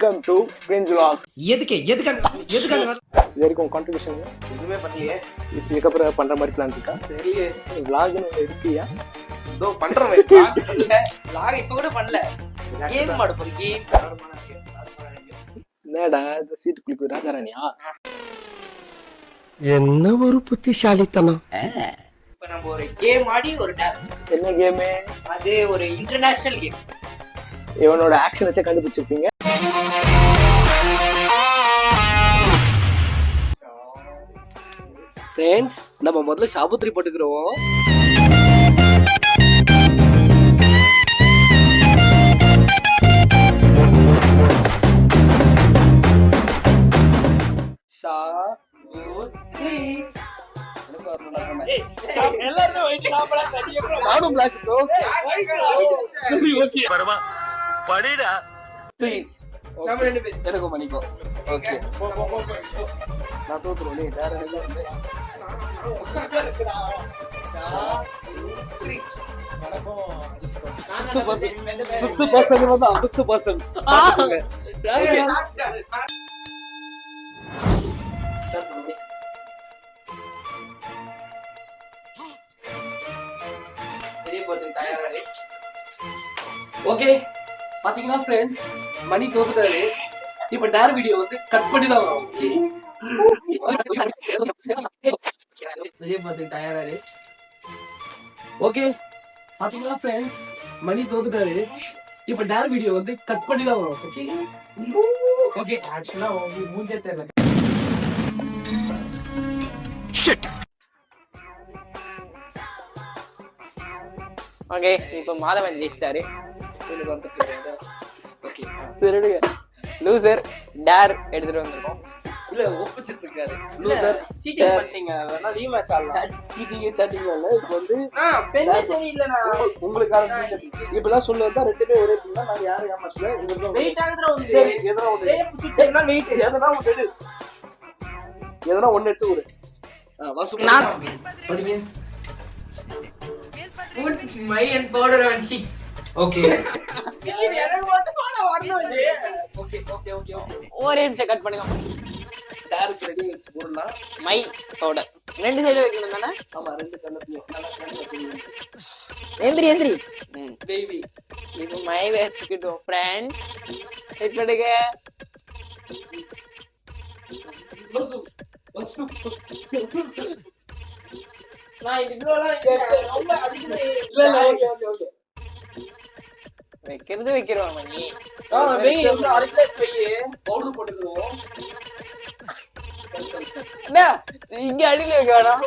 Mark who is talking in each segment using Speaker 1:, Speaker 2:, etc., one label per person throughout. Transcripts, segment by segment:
Speaker 1: Welcome to பிரிஞ்ச் vlog.
Speaker 2: எதுக்கு இது
Speaker 1: வரைக்கும் கான்ட்ரிபியூஷன்
Speaker 2: எதுவுமே பண்ணலையே.
Speaker 1: இதுக்கப்புறம் பண்ற மாதிரி பிளான் இருக்கா?
Speaker 2: தெரியலையே.
Speaker 1: விளாக்னு இருக்கியா?
Speaker 2: இதோ பண்றோம். விளாக் இப்ப கூட பண்ணல. கேம் ஆட போறோம். கேம்
Speaker 1: என்னடா இந்த சீட்டு குளிக்கு ராஜாராணியா?
Speaker 3: என்ன ஒரு புத்திசாலித்தனம்.
Speaker 2: இப்ப நம்ம ஒரு கேம் ஆடி ஒரு
Speaker 1: என்ன கேமு?
Speaker 2: அது ஒரு இன்டர்நேஷனல் கேம்.
Speaker 1: இவனோட ஆக்ஷன் வச்சே கண்டுபிடிச்சிருப்பீங்க.
Speaker 4: ஃப்ரெண்ட்ஸ், நம்ம முதல்ல ஷாபுத்திரி போட்டுக்கிறோம். நானும் பிளாக்
Speaker 2: படிடா. நம்ம ரெண்டு பேரும்
Speaker 4: எனக்கும் பண்ணிக்கோ. ஓகே, நான் தோத்துருவோம். நீ வேற வந்து ஓகே. பாத்தீங்கன்னா ஃப்ரெண்ட்ஸ், மணி தோத்துட்டாரு. இப்ப டேர் வீடியோ வந்து கட் பண்ணி தான் வரும். ஓகே, பாத்தீங்கன்னா ஃப்ரெண்ட்ஸ், மணி தோத்துட்டாரு. இப்ப டேர் வீடியோ வந்து கட் பண்ணி தான் வரும். Okay okay. ஆக்சுவலா மூஞ்சே தெரியல.
Speaker 2: ஓகே, இப்போ மாதவன் ஜெயிச்சிட்டாரு. லூசர் டேர் எடுத்துட்டு வந்திருக்கோம்.
Speaker 4: இல்ல, ஒப்பிச்சிட்டு இருக்காரு. லூசர்
Speaker 2: சீட்டிங் பண்ணிட்டீங்க. வேணா ரீமேட்ச் ஆடலாம்.
Speaker 4: சீட்டிங் சாட்டிங் இல்ல. இப்போ வந்து
Speaker 2: பெண்ணே சரியில்லை.
Speaker 4: உங்களுக்காக இப்பெல்லாம் சொல்லு வந்தா ரெண்டு பேரும் ஒரே டீம் தான். நாங்க யாரும் ஏமாற்றல.
Speaker 2: வெயிட் ஆகுதுடா. வந்து
Speaker 4: சரி, எதனா ஒண்ணு வெயிட், எதனா ஒண்ணு எடு, எதனா ஒண்ணு எடுத்து விடு. வாசு படிங்க.
Speaker 2: put my and powder on cheeks.
Speaker 4: Okay
Speaker 2: okay okay okay. ஒரே நிமிஷம் கட் பண்ணுங்க.
Speaker 4: டேரக்ட் ரெடி வச்சு போடலாம்.
Speaker 2: மை பவுடர் ரெண்டு சைடு வைக்கணும் தானே?
Speaker 4: ஆமா, ரெண்டு கண்ணத்தையும்
Speaker 2: எந்திரி.
Speaker 4: பேபி,
Speaker 2: இப்போ மை வச்சுக்கிட்டோம் ஃப்ரெண்ட்ஸ். வெயிட் பண்ணுங்க. நான் இவ்வளோலாம் ரொம்ப அதிகமாக
Speaker 4: இல்ல.
Speaker 2: வைக்கிறது வைக்கிறோம். மணி
Speaker 4: பவுடர் போட்டுக்கிறோம்.
Speaker 2: இங்க அடியில வைக்க வேணாம்.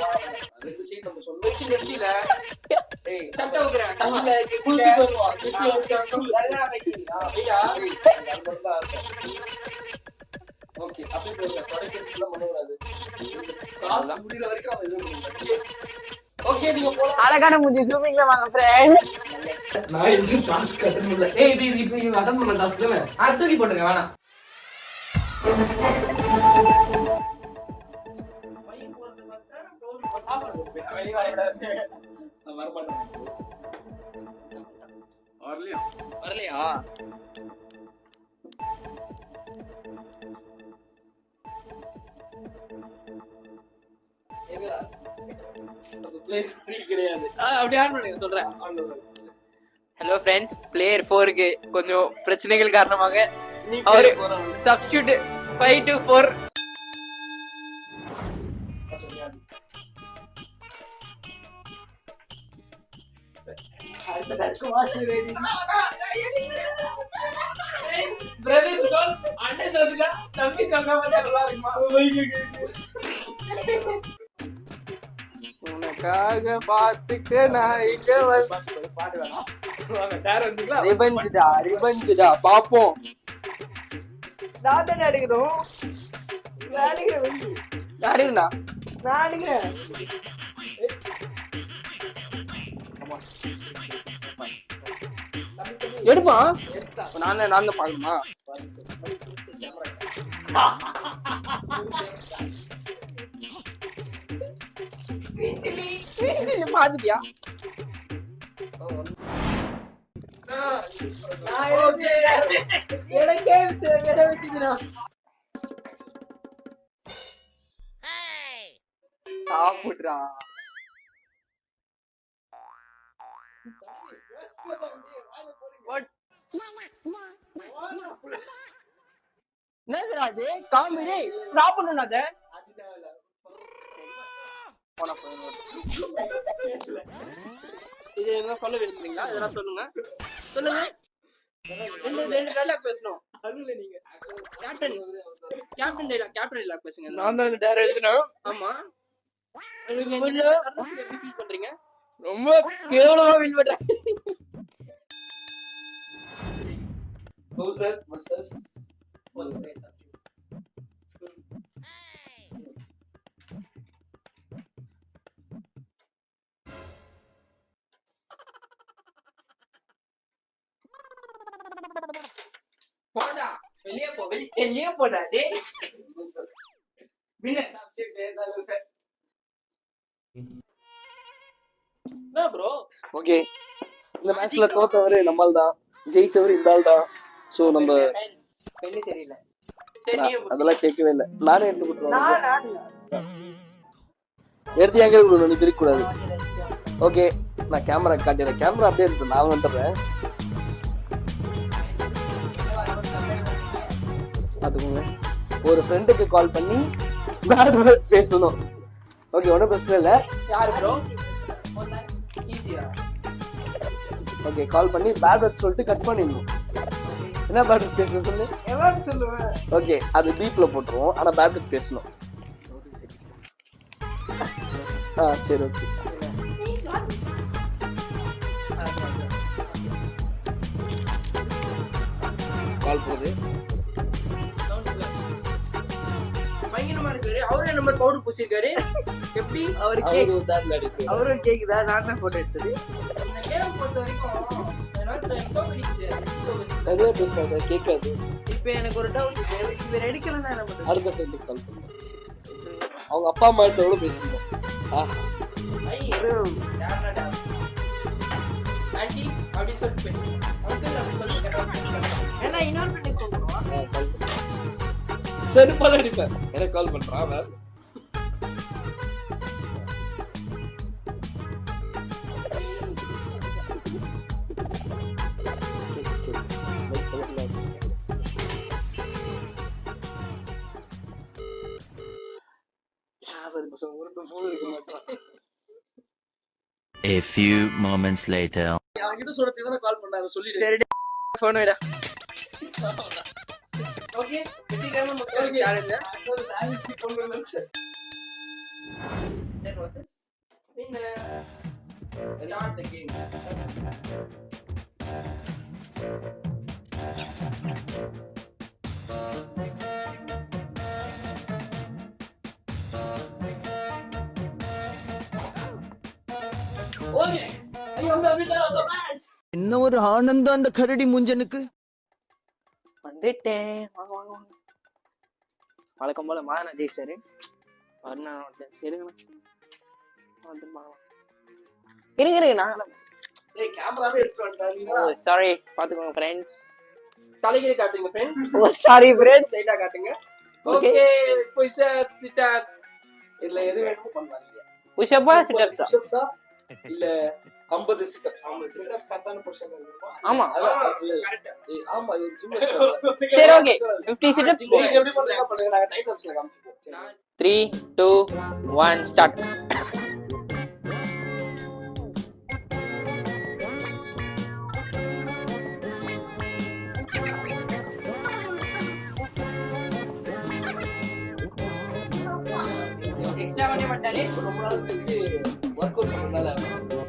Speaker 4: ஓகே, அப்படியே போடுங்க. தொடக்கிறதுக்குலாம் பண்ணக்கூடாது. காசு முடிகிற வரைக்கும் அவன் எதுவும் பண்ணல. ஓகே, நீங்க போலாம்.
Speaker 2: அழகான மூஞ்சி ஜூமிங்ல வாங்க ஃப்ரெண்ட்ஸ்.
Speaker 4: நான் இது டாஸ்க் அட்டெண்ட் பண்ணல. இது இப்போ நீங்க அட்டெண்ட் பண்ண டாஸ்க் தானே?
Speaker 2: தூக்கி போட்டுங்க. வேணாம். வரலையா? அப்படி ஆன் பண்ணுங்க. சொல்றேன். ஹலோ ஃப்ரெண்ட்ஸ், பிளேயர் 4க்கு கொஞ்சம் பிரச்சனைகள் காரணமாக அவரு சப்ஸ்டிட்யூட் 5 to 4. பிரதேஷ் கோல் அண்டை தோத்துட்டா. தம்பி தங்க நல்லா இருக்குமா? உனக்காக பாத்துக்க நான் இங்க ரிவெஞ்சுடா பாப்போம். நான் தானே அடிக்கிறோம். அடிக்கிறா. நான் அடிக்கிறேன். எடுப்பா. நான் தான் பாக்கணுமா? பாத்துட்டியா? எனக்கே இடம் விட்டுச்சுண்ணா. சாப்பிட்றா. என்னதுடா அது? காமெடி சாப்பிடணும் அத. இது என்ன சொல்ல விரும்புறீங்களா? இதெல்லாம் சொல்லுங்க சொல்லுங்க. ரெண்டு டைலாக் பேசணும். அதுல நீங்க கேப்டன் டைலாக் பேசுங்க. நான் தான் டேரக்டர் எழுதினேன். ஆமா. நீங்க எப்படி ஃபீல் பண்றீங்க? ரொம்ப கேவலமா ஃபீல் பண்றேன்.
Speaker 4: Bowser versus
Speaker 2: போடா வெளியே போ, வெளியே போடா டேய். வின்னர் என்ன ப்ரோ?
Speaker 4: ஓகே, இந்த மேட்ச்ல தோத்தவரு நம்மால் தான், ஜெயிச்சவரு இந்த ஆள் தான். சோ நம்ம
Speaker 2: வெளியே சரியில்லை. சரி நீ
Speaker 4: அதெல்லாம் கேட்கவே இல்லை. நானே எடுத்து கொடுத்துருவேன்.
Speaker 2: நான்
Speaker 4: எடுத்து எங்க கொடுக்கணும், நீ பிரிக்க கூடாது. ஓகே, நான் கேமரா காட்டிடுறேன். கேமரா அப்படியே இருக்கு, நான் வந்துடுறேன். பார்த்துக்கோங்க. ஒரு ஃப்ரெண்டுக்கு கால் பண்ணி பேட் வேர்ட் பேசணும். ஓகே, ஒன்றும் பிரச்சனை இல்லை.
Speaker 2: யாரு ப்ரோ? ஈஸியா.
Speaker 4: ஓகே, கால் பண்ணி பேட் வேர்ட் சொல்லிட்டு கட் பண்ணிடணும். என்ன பேட் வேர்ட் பேச சொல்லு.
Speaker 2: எவ்வளவு சொல்லுவேன்?
Speaker 4: ஓகே, அது பீப்ல போட்டுருவோம். ஆனா பேட் வேர்ட் பேசணும். சரி ஓகே. கால் போகுது.
Speaker 2: பயங்கரமா இருக்காரு. அவரே நம்பர் பவுடர் பூசிருக்காரு. எப்படி அவருக்கு அவரும் கேக்குதா? நான் தான் போட்டோ எடுத்தது. இந்த கேம் பொறுத்த வரைக்கும்
Speaker 4: நிறைய பேசாத, கேட்காது.
Speaker 2: இப்ப எனக்கு ஒரு டவுட். இவர் எடுக்கலன்னா என்ன பண்றது?
Speaker 4: அடுத்த ஃப்ரெண்டுக்கு கால் பண்ணுங்க. அவங்க அப்பா அம்மா கிட்ட எவ்வளவு பேசணும்.
Speaker 2: ஆண்டி அப்படின்னு சொல்லிட்டு பேசுங்க. அங்கிள் அப்படின்னு சொல்லிட்டு ஏன்னா இன்னொரு பண்ணி சொல்லுவோம்.
Speaker 4: சரி பல அடிப்பேன். எனக்கு கால் பண்றான்.
Speaker 5: A few moments later.
Speaker 4: அவங்கிட்ட சொல்றதுக்கு தானே கால் பண்ணாங்க, சொல்லிடு.
Speaker 2: சரி போன் வைடா. ஓகே, வெற்றிகரமா முடிச்சோம் challenge. That was it. Start the game.
Speaker 4: Okay, ஐயோ வின்னர் ஆஃப் தி மேட்ச்.
Speaker 3: என்ன ஒரு ஆனந்தம் அந்த கரடி முஞ்சனுக்கு.
Speaker 1: வந்துட்டேன். வாங்க வாங்க வாங்க. வழக்கம் போல மாதனா ஜெயிச்சாரு. இருங்க நான்
Speaker 4: கேமராவே எடுத்து வந்துட்டாங்க.
Speaker 1: சாரி, பாத்துக்கோங்க ஃப்ரெண்ட்ஸ்.
Speaker 2: தலைகீழ காட்டுங்க ஃப்ரெண்ட்ஸ்.
Speaker 1: Sorry friends.
Speaker 2: சைடா காட்டுங்க. Okay, push up, sit ups
Speaker 4: இல்ல எது வேணுமோ பண்ணலாம்.
Speaker 1: புஷ் அப்பா சிட் அப்ஸா?
Speaker 4: புஷ் அப்ஸா இல்ல 50 சிட் அப்ஸ். 50 சிட் அப்ஸ் கரெக்டான பொசிஷன்ல இருக்குமா?
Speaker 1: ஆமா
Speaker 2: கரெக்ட்.
Speaker 4: ஆமா, இது சும்மா.
Speaker 1: சரி ஓகே, 50 சிட் அப்ஸ்.
Speaker 4: நீங்க எப்படி பண்றீங்க பண்ணுங்க, நாங்க டைம் லாப்ஸ்ல காமிச்சுப்போம்.
Speaker 1: 3 2 1 ஸ்டார்ட்.
Speaker 2: எக்ஸ்ட்ரா பண்ணி மாட்டாரு.
Speaker 4: ரொம்ப நாள் கழிச்சு வொர்க் அவுட் பண்ணனால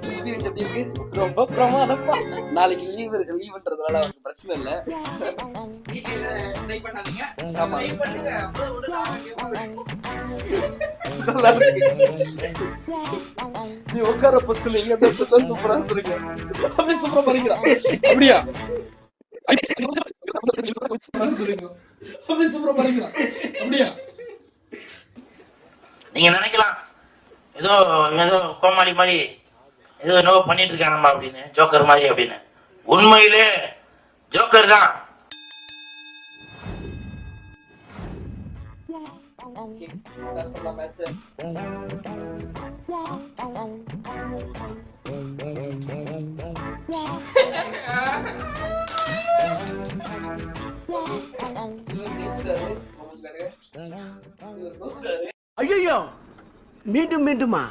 Speaker 4: எக்ஸ்பீரியன்ஸ் எப்படி இருக்கு?
Speaker 1: ரொம்ப பிரமாதமா.
Speaker 4: நாளைக்கு லீவ்ன்றதுனால அவருக்கு பிரச்சனை இல்ல.
Speaker 2: ட்ரை பண்ணாதீங்க.
Speaker 4: ஆமா,
Speaker 2: ட்ரை பண்ணுங்க. அப்புறம் உடனே ஆரம்பிங்க.
Speaker 4: நல்லா இருக்கு. நீ உட்கார பொசிஷன் இங்க தான் சூப்பரா இருக்கு. அப்படியே சூப்பரா பண்ணிக்கிறா. அப்படியா? அப்படியே சூப்பரா பண்ணிக்கிறா. அப்படியா?
Speaker 6: நீங்க நினைக்கலாம் ஏதோ கோமாளி மாதிரி ஏதோ என்னவோ பண்ணிட்டு இருக்கானம்மா அப்படின்னு, ஜோக்கர் மாதிரி அப்படின்னு. உண்மையிலே ஜோக்கர் தான்.
Speaker 2: ஸ்டார்ட் பண்ணலாம் மேட்ச்.
Speaker 3: ஐயோ மீண்டும் மீண்டுமா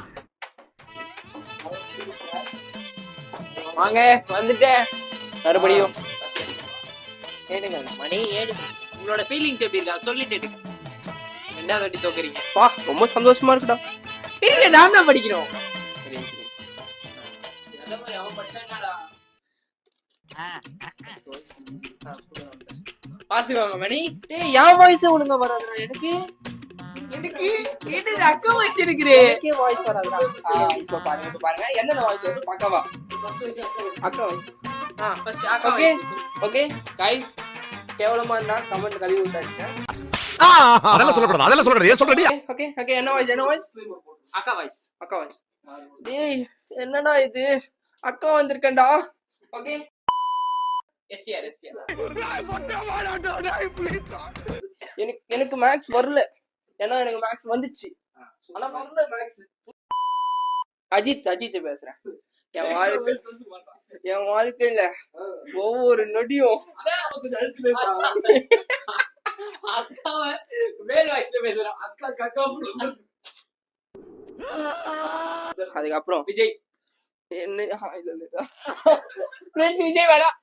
Speaker 2: வாங்க வந்துட்டேன் மறுபடியும். ஏடுங்க மணி ஏடு. உங்களோட ஃபீலிங்ஸ் எப்படி இருக்கா சொல்லிட்டு எடுங்க. ரெண்டாவது வாட்டி தோக்குறீங்க. பா ரொம்ப சந்தோஷமா இருக்குடா. இருங்க நான் தான் படிக்கணும். பாத்துக்கோங்க மணி. ஏய் என் வாய்ஸ் ஒழுங்கா வராதுடா எனக்கு. எனக்கு என்னது அக்கா வாய்ஸ் இருக்குறே. எனக்கே வாய்ஸ் வராதுடா. இப்போ பாருங்க என்னென்ன வாய்ஸ் வருது பக்கவா. அக்கா வாய்ஸ். ஃபர்ஸ்ட் அக்கா வாய்ஸ். ஓகே गाइस கேவலமா இருந்தா கமெண்ட் கழுவி விட்டாதீங்க.
Speaker 7: அதெல்லாம் சொல்லக்கூடாது ஏன் சொல்றடி?
Speaker 2: ஓகே ஓகே என்ன வாய்ஸ் அக்கா வாய்ஸ். டேய் என்னடா இது அக்கா வந்திருக்கேன்டா. ஓகே எஸ்டிஆர் எனக்கு மேக்ஸ் வரல. ஏன்னா எனக்கு மேக்ஸ் வந்துச்சு ஆனா வரல மேக்ஸ். அஜித் பேசுறேன். என் வாழ்க்கையில ஒவ்வொரு நொடியும் அதுக்கப்புறம் விஜய் என்ன விஜய் வேணாம்.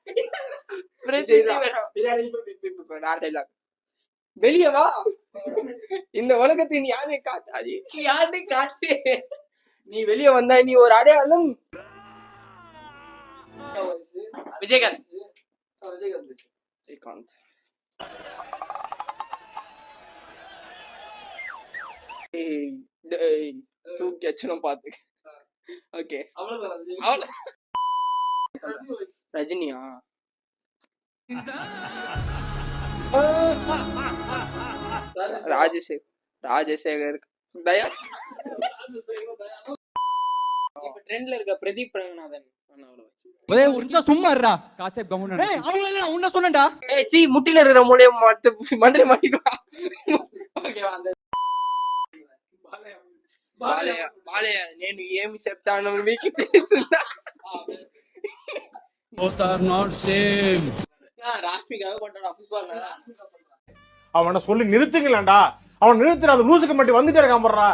Speaker 2: வெளிய வா. இந்த உலகத்தின் யாரை காட்டாது யாரை காட்டு. நீ வெளிய வந்தா நீ ஒரு அடையாளம். விஜயகாந்த் தூக்கி அச்சனும் பாத்து. ஓகே ரஜினியா ராஜசேகர் தயா. இப்ப ட்ரெண்ட்ல இருக்க பிரதீப் ரங்கநாதன்.
Speaker 8: சும்மா இருடா காசே கவுன். ஏய் அவங்கள நான் உன்ன சொன்னேன்டா.
Speaker 2: ஏய் சீ முட்டில இருக்கிற மூளைய மண்டையில மாட்டிடுவா. ఓకేవా అందరూ బాలయ్య నేను ఏమి చెప్తాను మీకు తెలుసుందా?
Speaker 8: both are not same.
Speaker 2: ராஷ்மிகாவை கொண்டாடா ஃபுட்பால்.
Speaker 7: அவனை சொல்லி நிறுத்துங்களேன்டா. அவன் நிறுத்துற அந்த லூசுக்கு மட்டும் வந்துட்டே இருக்கான் போறா.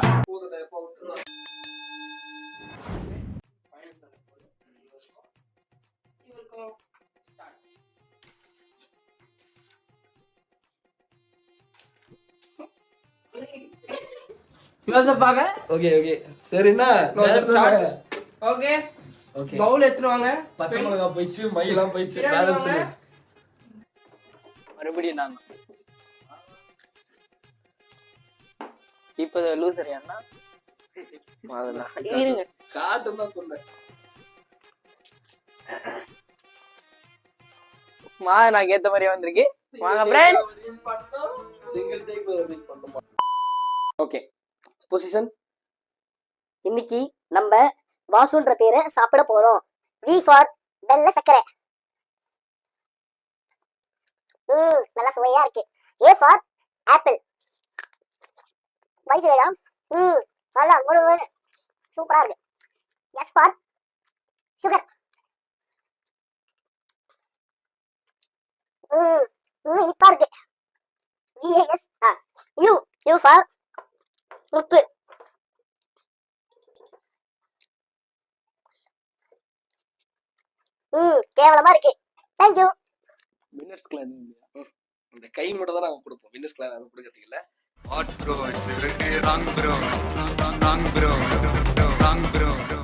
Speaker 2: யோசப்பாங்க.
Speaker 4: ஓகே ஓகே சரிண்ணா.
Speaker 2: ஓகே
Speaker 4: ஓகே
Speaker 2: பவுல் எடுத்துவாங்க.
Speaker 4: பச்சை மிளகாய் போயிச்சு மயிலாம் போயிச்சு பேலன்ஸ்.
Speaker 2: மறுபடியும் நான் இப்ப லூசர் அண்ணா இருங்க
Speaker 4: காட்டும் தான் சொன்னேன்.
Speaker 2: நான் ஏத்த மாதிரியே வந்திருக்கு. வாங்க ஃப்ரெண்ட்ஸ்.
Speaker 4: சிங்கிள் டேக் பண்ணுமா?
Speaker 2: Okay position.
Speaker 9: இன்னைக்கு நம்ம வாசுன்ற பேரை சாப்பிட போறோம். வி ஃபார் வெள்ளை சக்கரை. நல்லா சுவையா இருக்கு. A for apple. வைத்து வேடாம். நல்லா முழு சூப்பரா இருக்கு. S for sugar. இனிப்பா இருக்கு. எஸ் யூ ஃபார் உப்பு. கேவலமா இருக்கு. தேங்க்யூ.
Speaker 4: வின்னர்ஸ் கிளாஸ் இந்த கை மட்டும் தான் நாங்க கொடுப்போம். வின்னர்ஸ் கிளாஸ் நாங்க கொடுக்கறதுக்கு இல்ல.
Speaker 8: What bro? It's wrong bro. Wrong bro.